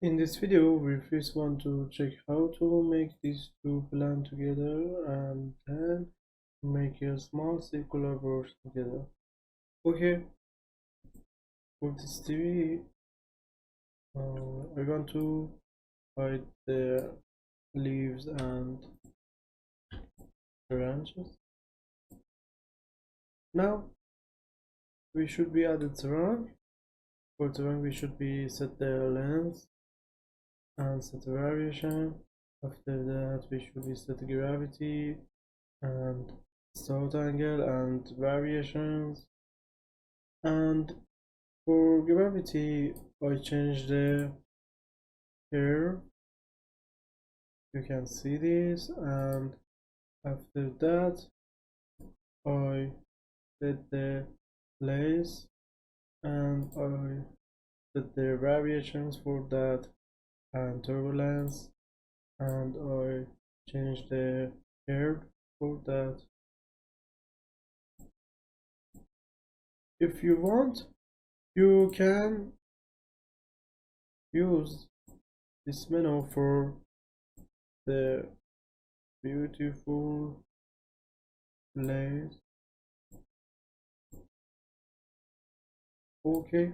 In this video, we first want to check how to make these two blend together and then make a small circular board together. Okay, for this TV, I want to hide the leaves and branches. Now, we should be at the trunk. For trunk, we should be set the length and set the variation. After that, we should be set the gravity and start angle and variations. And for gravity, I change the curve. You can see this, and after that, I set the place and I set the variations for that and turbulence, and I change the curve for that. If you want, you can use this menu for the beautiful place. Okay,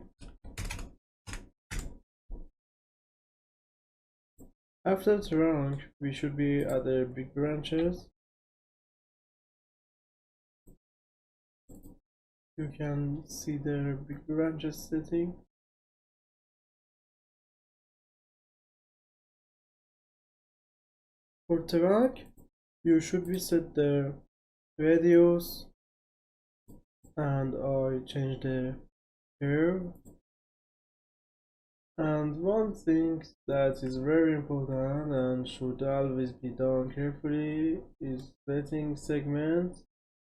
after trunk we should be at the big branches. You can see the big branches setting. For trunk you should be set the radius, and I change the curve. And one thing that is very important and should always be done carefully is setting segments,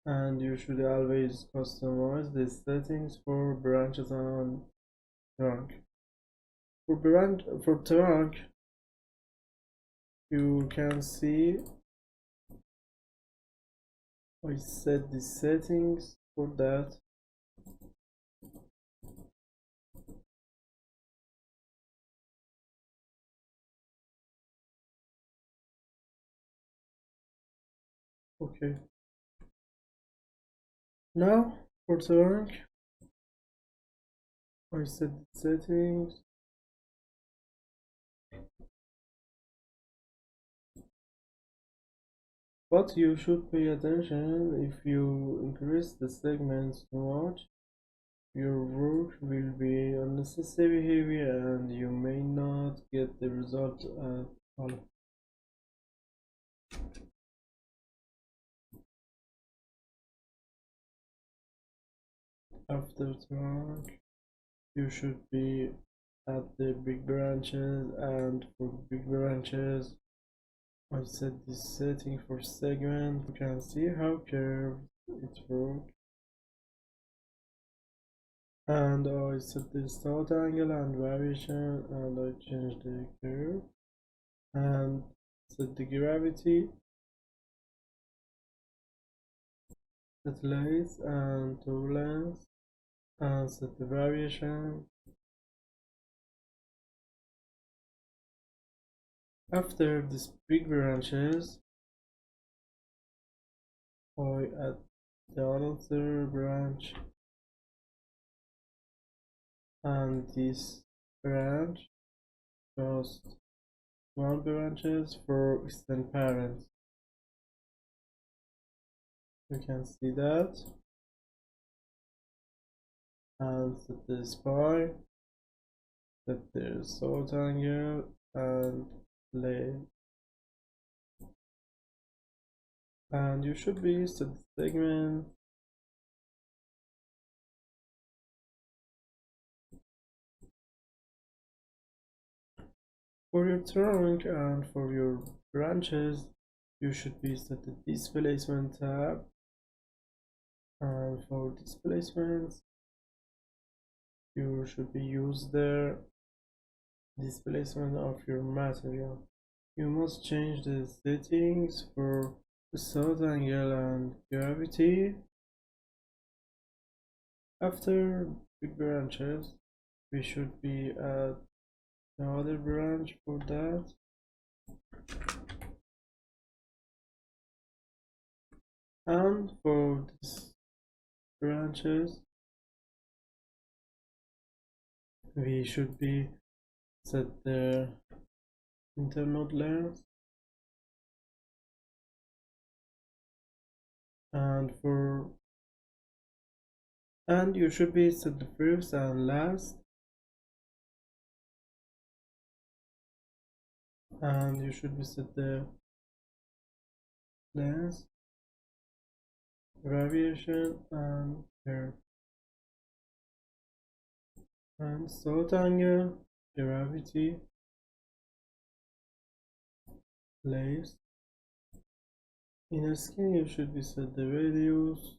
and you should always customize the settings for branches and trunk. For trunk, you can see I set the settings for that. Okay. Now for trunk, I set the settings. But you should pay attention. If you increase the segments too much, your work will be unnecessarily heavy and you may not get the result at all. After trunk, you should be at the big branches, and for big branches I set this setting for segment. You can see how curved it works. And I set the start angle and variation, and I change the curve and set the gravity, set length and turbulence, and set the variation. After these big branches, I add the another branch and this branch, just one branches for extend parents. You can see that, and set the spine, set the sort angle and play. And you should be set the segment. For your trunk and for your branches, you should be set the displacement tab, and for displacements you should be use the displacement of your material. You must change the settings for the start angle and gravity. After big branches, we should be at the other branch for that. And for these branches, we should be set the internode length, and you should be set the first and last, and you should be set the length, variation, and curve, and sort angle, gravity, layers. In a skin, you should be set the radius,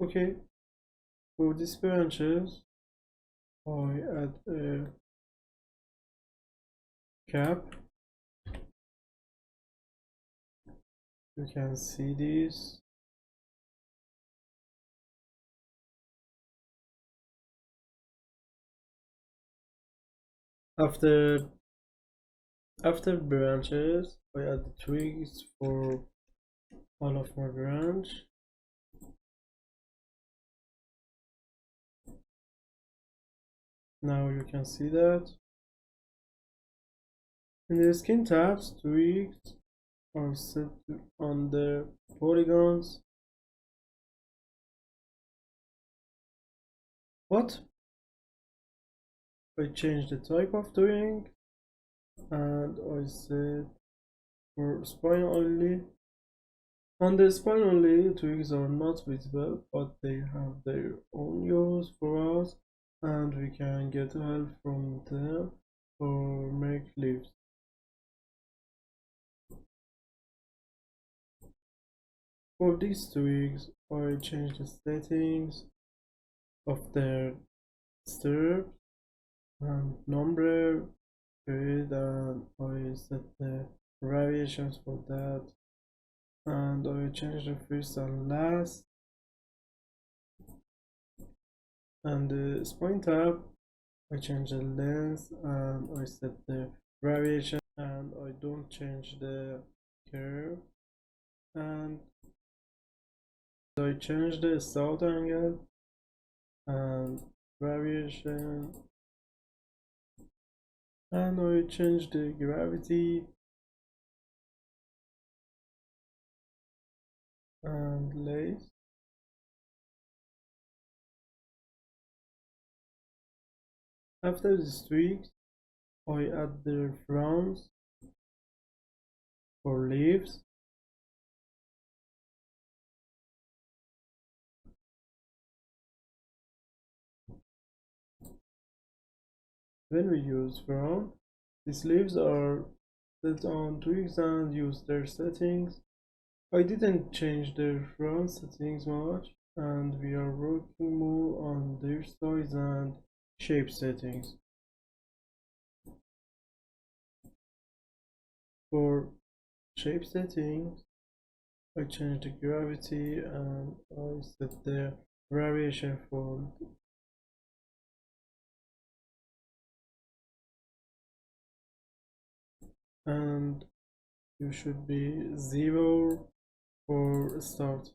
okay. For these branches, I add a cap. You can see this. After branches, I add the twigs for all of my branch. Now you can see that. In the skin tabs, twigs are set on the polygons. What? I change the type of twig, and I set for spine only. On the spine only, twigs are not visible, but they have their own use for us, and we can get help from them or make leaves. For these twigs, I change the settings of their stirrup and number, period, and I set the variations for that, and I change the first and last. And the spine tab, I change the length and I set the variation, and I don't change the curve, and I change the start angle and variation, and I change the gravity and lace. After these tweaks, I add the fronds for leaves. When we use frond, these leaves are set on twigs and use their settings. I didn't change their front settings much, and we are working more on their size and shape settings. For shape settings, I changed the gravity and I set the variation for, and you should be 0 for start.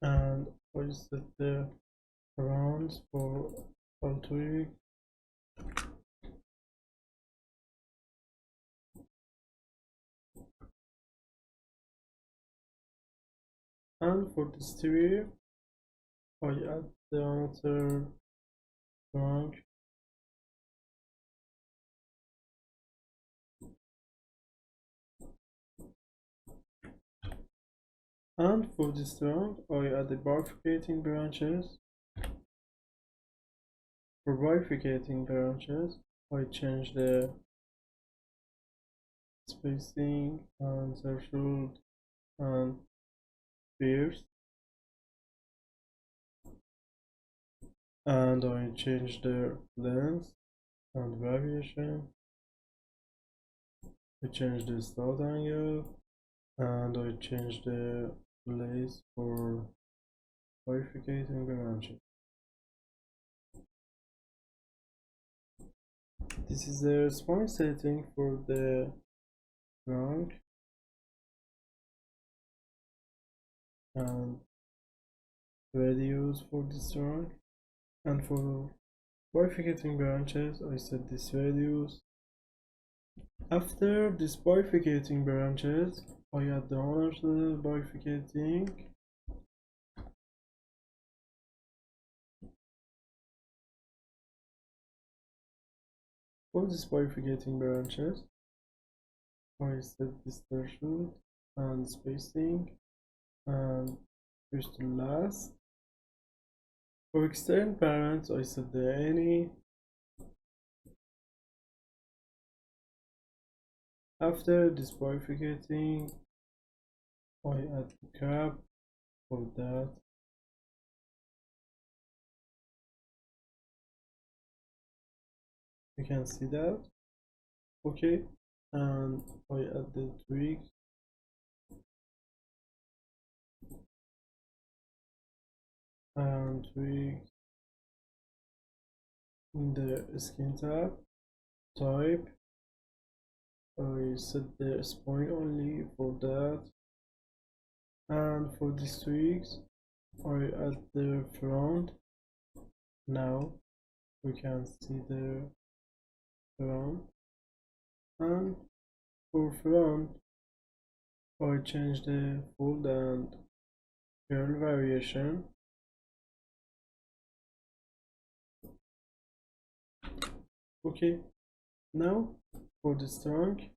And I set the rounds for all twig. And for the sphere, I add the another trunk, and for this trunk, I add the bifurcating branches. For bifurcating branches, I change the spacing and threshold and spheres. and I change the length and variation. I change the start angle and I change the place for bifurcating branches. This is the spine setting for the trunk and radius for this trunk, and for bifurcating branches I set this radius. After this bifurcating branches I add the horizontal bifurcating for this bifurcating branches. I set distortion and spacing and first to last. For external parents I set the any. After this bifurcating I add the cap for that. You can see that. Okay, and I add the twig and twig in the skin tab type. I set the spine only for that, and for these twigs I add the front. Now we can see the front, and for front I change the fold and curl variation. Okay, now for the trunk,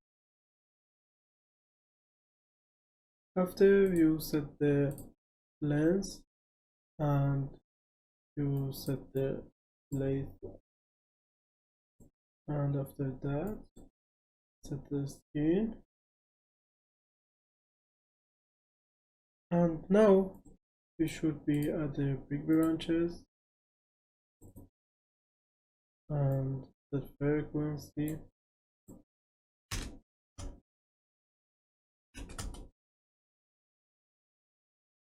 after you set the length and you set the length, and after that set the skin, and now we should be at the big branches and the frequency,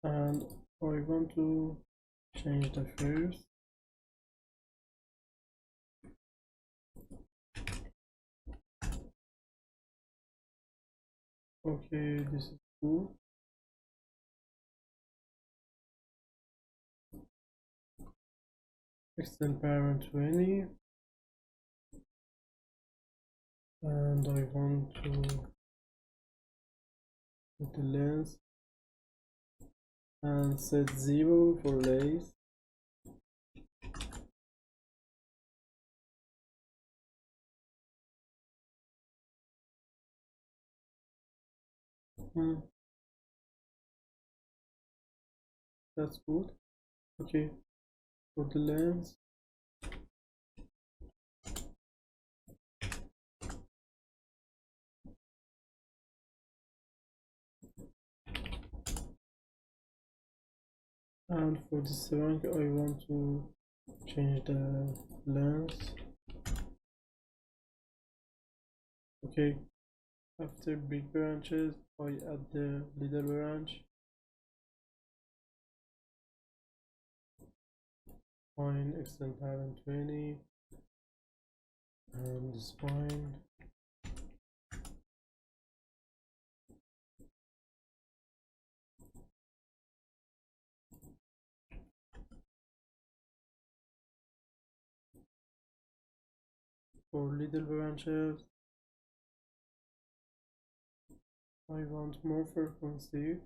and I want to change the first. Okay, this is cool. Extend parent 20, and I want to put the length and set 0 for lace. That's good. Okay, for the length and for this rank I want to change the length. Okay, after big branches I add the little branch. Fine, extend parent 20 and the spine. For little branches I want more frequency.